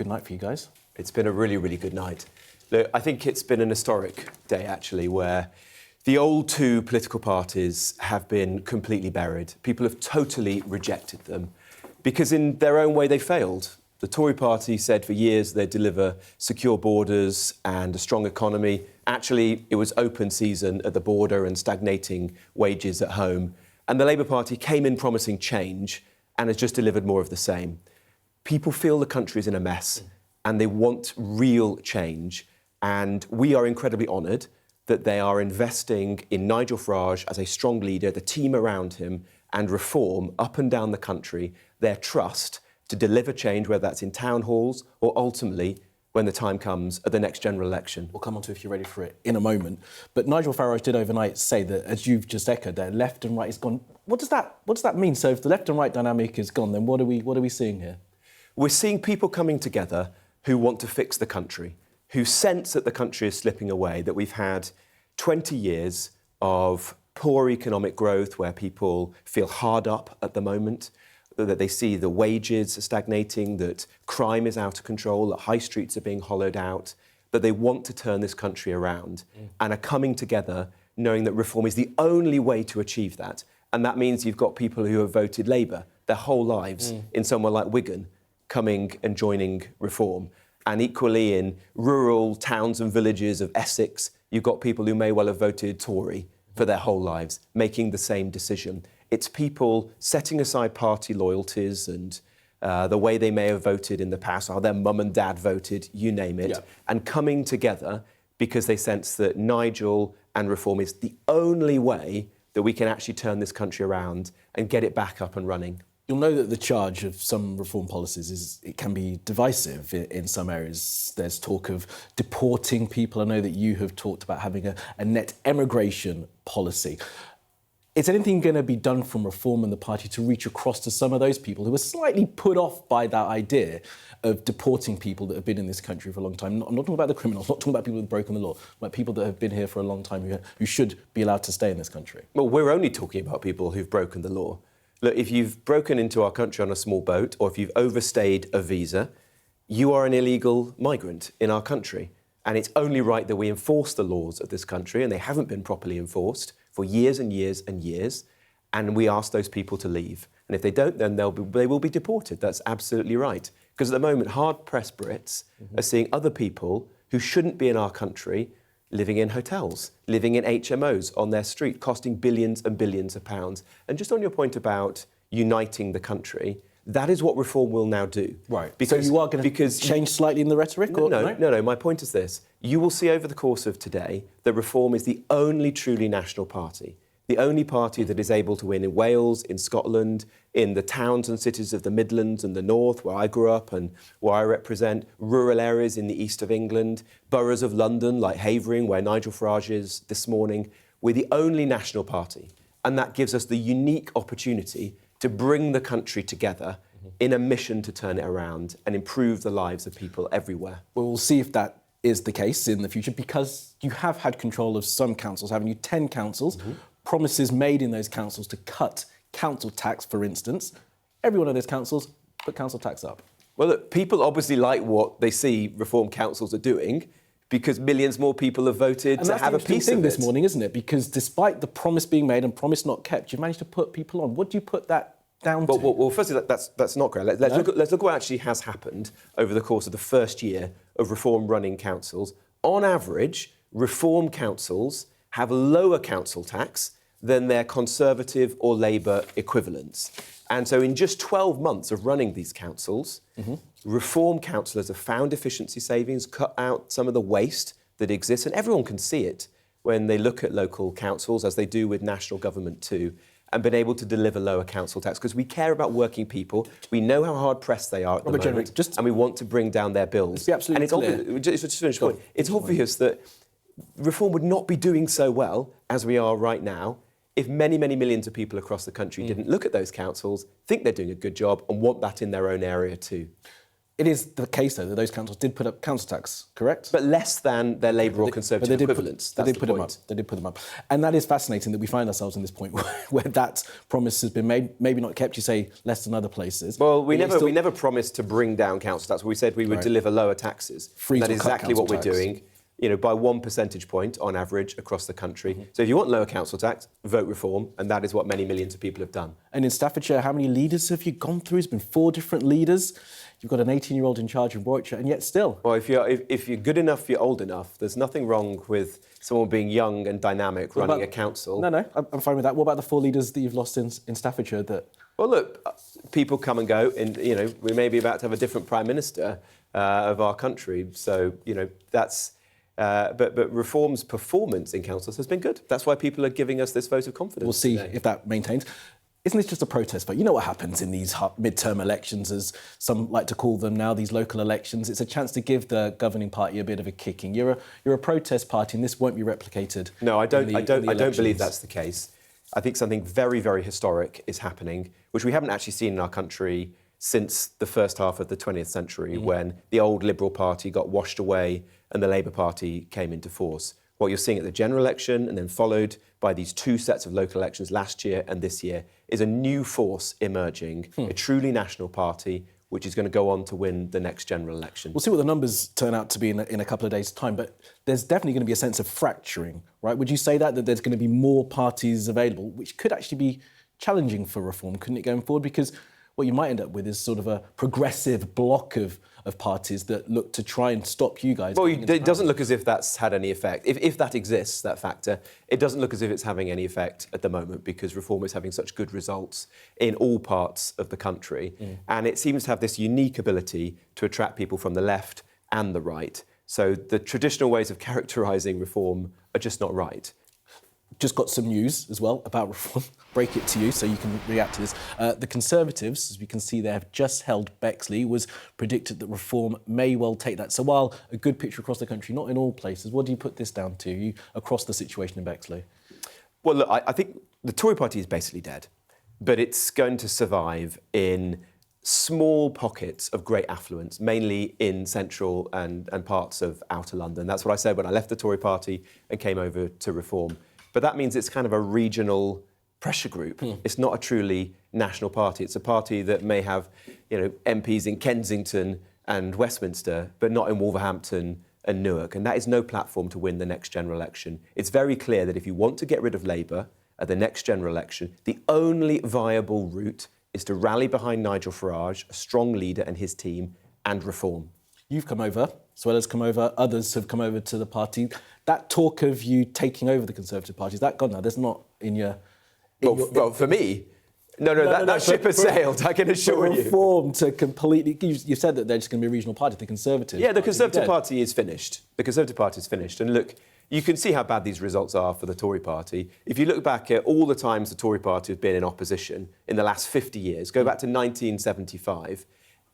Good night for you guys. It's been a really, really good night. Look, I think it's been an historic day, actually, where the old two political parties have been completely buried. People have totally rejected them because in their own way they failed. The Tory party said for years they'd deliver secure borders and a strong economy. Actually, it was open season at the border and stagnating wages at home. And the Labour Party came in promising change and has just delivered more of the same. People feel the country is in a mess and they want real change. And we are incredibly honoured that they are investing in Nigel Farage as a strong leader, the team around him, and reform up and down the country, their trust to deliver change, whether that's in town halls or ultimately when the time comes at the next general election. We'll come on to if you're ready for it in a moment. But Nigel Farage did overnight say that, as you've just echoed there, left and right is gone. What does that mean? So if the left and right dynamic is gone, then what are we seeing here? We're seeing people coming together who want to fix the country, who sense that the country is slipping away, that we've had 20 years of poor economic growth where people feel hard up at the moment, that they see the wages are stagnating, that crime is out of control, that high streets are being hollowed out, that they want to turn this country around and are coming together knowing that reform is the only way to achieve that. And that means you've got people who have voted Labour their whole lives in somewhere like Wigan coming and joining reform. And equally in rural towns and villages of Essex, you've got people who may well have voted Tory for their whole lives, making the same decision. It's people setting aside party loyalties and the way they may have voted in the past, how their mum and dad voted, you name it, and coming together because they sense that Nigel and reform is the only way that we can actually turn this country around and get it back up and running. You'll know that the charge of some reform policies is it can be divisive in some areas. There's talk of deporting people. I know that you have talked about having a net emigration policy. Is anything going to be done from reform and the party to reach across to some of those people who are slightly put off by that idea of deporting people that have been in this country for a long time? I'm not talking about the criminals, I'm not talking about people who have broken the law, but people that have been here for a long time who should be allowed to stay in this country. Well, we're only talking about people who've broken the law. Look, if you've broken into our country on a small boat or if you've overstayed a visa, you are an illegal migrant in our country. And it's only right that we enforce the laws of this country, and they haven't been properly enforced for years and years and years, and we ask those people to leave. And if they don't, then they will be deported. That's absolutely right. Because at the moment, hard-pressed Brits are seeing other people who shouldn't be in our country living in hotels, living in HMOs on their street, costing billions and billions of pounds. And just on your point about uniting the country, that is what reform will now do. Right. Because, so you are going to change slightly in the rhetoric? No. My point is this. You will see over the course of today that reform is the only truly national party, the only party that is able to win in Wales, in Scotland, in the towns and cities of the Midlands and the North, where I grew up and where I represent, rural areas in the east of England, boroughs of London like Havering, where Nigel Farage is this morning. We're the only national party, and that gives us the unique opportunity to bring the country together in a mission to turn it around and improve the lives of people everywhere. Well, we'll see if that is the case in the future, because you have had control of some councils, haven't you? 10 councils, promises made in those councils to cut council tax, for instance. Every one of those councils put council tax up. Well, look, people obviously like what they see reform councils are doing because millions more people have voted to have a piece of it. This morning, isn't it? Because despite the promise being made and promise not kept, you've managed to put people on. What do you put that down to? Well, firstly, that's not great. Let's look at what actually has happened over the course of the first year of reform running councils. On average, reform councils have lower council tax than their Conservative or Labour equivalents. And so in just 12 months of running these councils, reform councillors have found efficiency savings, cut out some of the waste that exists, and everyone can see it when they look at local councils, as they do with national government too, and been able to deliver lower council tax, because we care about working people. We know how hard-pressed they are at the moment, Robert Jenrick, and we want to bring down their bills. Absolutely and it's obvious that reform would not be doing so well as we are right now if many, many millions of people across the country didn't look at those councils, think they're doing a good job and want that in their own area too. It is the case, though, that those councils did put up council tax, correct? But less than their Labour or Conservative equivalents. They did put them up. They did put them up. And that is fascinating that we find ourselves in this point where that promise has been made, maybe not kept, you say, less than other places. Well, we never promised to bring down council tax. We said we would deliver lower taxes. That is exactly what we're doing. By 1 percentage point on average across the country. So if you want lower council tax, vote Reform, and that is what many millions of people have done. And in Staffordshire, how many leaders have you gone through? It's been 4 different leaders. You've got an 18-year-old in charge of Warwickshire, and yet still. Well, if you're good enough, you're old enough. There's nothing wrong with someone being young and dynamic running a council. No, I'm fine with that. What about the 4 leaders that you've lost in Staffordshire? Well, look, people come and go, and we may be about to have a different prime minister of our country. So that's. But Reform's performance in councils has been good. That's why people are giving us this vote of confidence. We'll see if that maintains. Isn't this just a protest vote? You know what happens in these midterm elections, as some like to call them now, these local elections. It's a chance to give the governing party a bit of a kicking. You're a protest party, and this won't be replicated. No, I don't believe that's the case. I think something very, very historic is happening, which we haven't actually seen in our country since the first half of the 20th century, when the old Liberal Party got washed away and the Labour Party came into force. What you're seeing at the general election, and then followed by these 2 sets of local elections last year and this year, is a new force emerging, a truly national party, which is going to go on to win the next general election. We'll see what the numbers turn out to be in a couple of days' time, but there's definitely going to be a sense of fracturing, right? Would you say that there's going to be more parties available, which could actually be challenging for Reform, couldn't it, going forward? Because what you might end up with is sort of a progressive block of parties that look to try and stop you guys. Well, it doesn't look as if that's had any effect. If that exists, that factor, it doesn't look as if it's having any effect at the moment, because Reform is having such good results in all parts of the country. And it seems to have this unique ability to attract people from the left and the right. So the traditional ways of characterising Reform are just not right. Just got some news as well about Reform. Break it to you so you can react to this. The Conservatives, as we can see there, have just held Bexley. It was predicted that Reform may well take that. So while a good picture across the country, not in all places, what do you put this down to, across the situation in Bexley? Well, look, I think the Tory party is basically dead, but it's going to survive in small pockets of great affluence, mainly in central and parts of outer London. That's what I said when I left the Tory party and came over to Reform. But that means it's kind of a regional pressure group. It's not a truly national party. It's a party that may have, MPs in Kensington and Westminster, but not in Wolverhampton and Newark. And that is no platform to win the next general election. It's very clear that if you want to get rid of Labour at the next general election, the only viable route is to rally behind Nigel Farage, a strong leader, and his team, and Reform. You've come over, Suella's come over, others have come over to the party. That talk of you taking over the Conservative Party, is that gone now? There's not in your... Well, for me... No, that ship has sailed, I can assure you. Reform to completely... You said that they're just going to be a regional party, the Conservatives. Yeah, the Conservative Party is finished. The Conservative Party is finished. And look, you can see how bad these results are for the Tory party. If you look back at all the times the Tory party has been in opposition in the last 50 years, go back to 1975,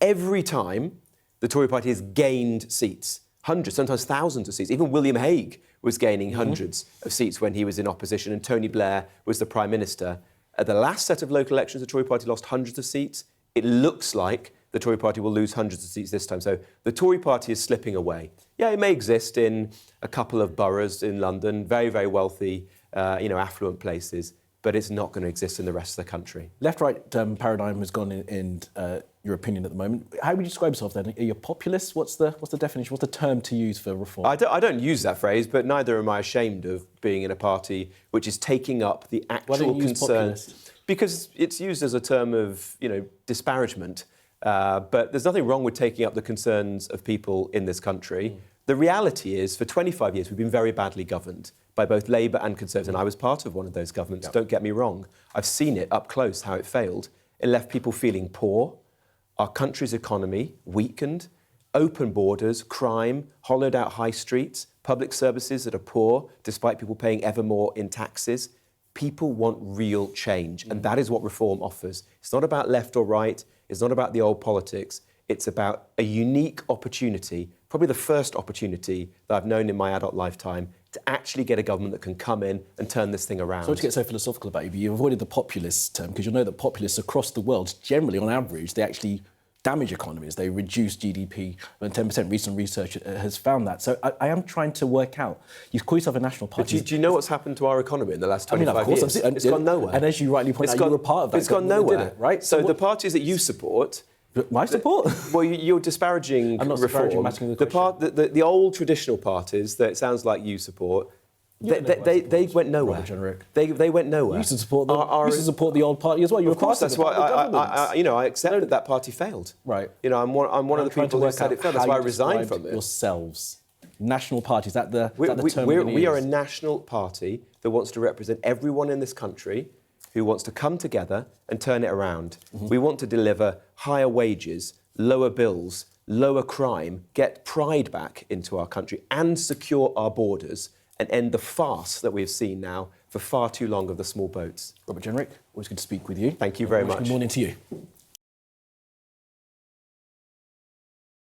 every time the Tory party has gained seats, hundreds, sometimes thousands of seats. Even William Hague was gaining hundreds of seats when he was in opposition, and Tony Blair was the Prime Minister. At the last set of local elections, the Tory party lost hundreds of seats. It looks like the Tory party will lose hundreds of seats this time. So the Tory party is slipping away. Yeah, it may exist in a couple of boroughs in London, very, very wealthy, affluent places, but it's not going to exist in the rest of the country. Left-right paradigm has gone in your opinion at the moment. How would you describe yourself then? Are you a populist? What's the definition? What's the term to use for Reform? I don't use that phrase, but neither am I ashamed of being in a party which is taking up the actual concerns. Because it's used as a term of, disparagement. But there's nothing wrong with taking up the concerns of people in this country. The reality is, for 25 years, we've been very badly governed by both Labour and Conservatives. And I was part of one of those governments, don't get me wrong. I've seen it up close, how it failed. It left people feeling poor, our country's economy weakened, open borders, crime, hollowed out high streets, public services that are poor, despite people paying ever more in taxes. People want real change, and that is what Reform offers. It's not about left or right. It's not about the old politics. It's about a unique opportunity, probably the first opportunity that I've known in my adult lifetime, to actually get a government that can come in and turn this thing around. Sorry to get so philosophical about you, but you avoided the populist term, because you'll know that populists across the world, generally, on average, they actually damage economies. They reduce GDP by 10%. Recent research has found that. So I am trying to work out. You call yourself a national party. But do you know what's happened to our economy in the last 25 years? It's gone nowhere. And as you rightly point out, you were part of that. It's gone nowhere, right? So the parties that you support... My support? Well, you're disparaging I'm not reform. disparaging, I'm asking the question. The old traditional parties that it sounds like you support, they went nowhere. Robert Jenrick. They went nowhere. You used to support them. You used to support the old party as well. You were Of course, part that's of why I accept No. that party failed. Right. You know, I'm one of the people who said it failed. That's why I resigned from it. Yourselves, national parties. That the term we are a national party that wants to represent everyone in this country, who wants to come together and turn it around. We want to deliver higher wages, lower bills, lower crime, get pride back into our country and secure our borders and end the farce that we've seen now for far too long of the small boats. Robert Jenrick, always good to speak with you. Thank you very much. Good morning to you.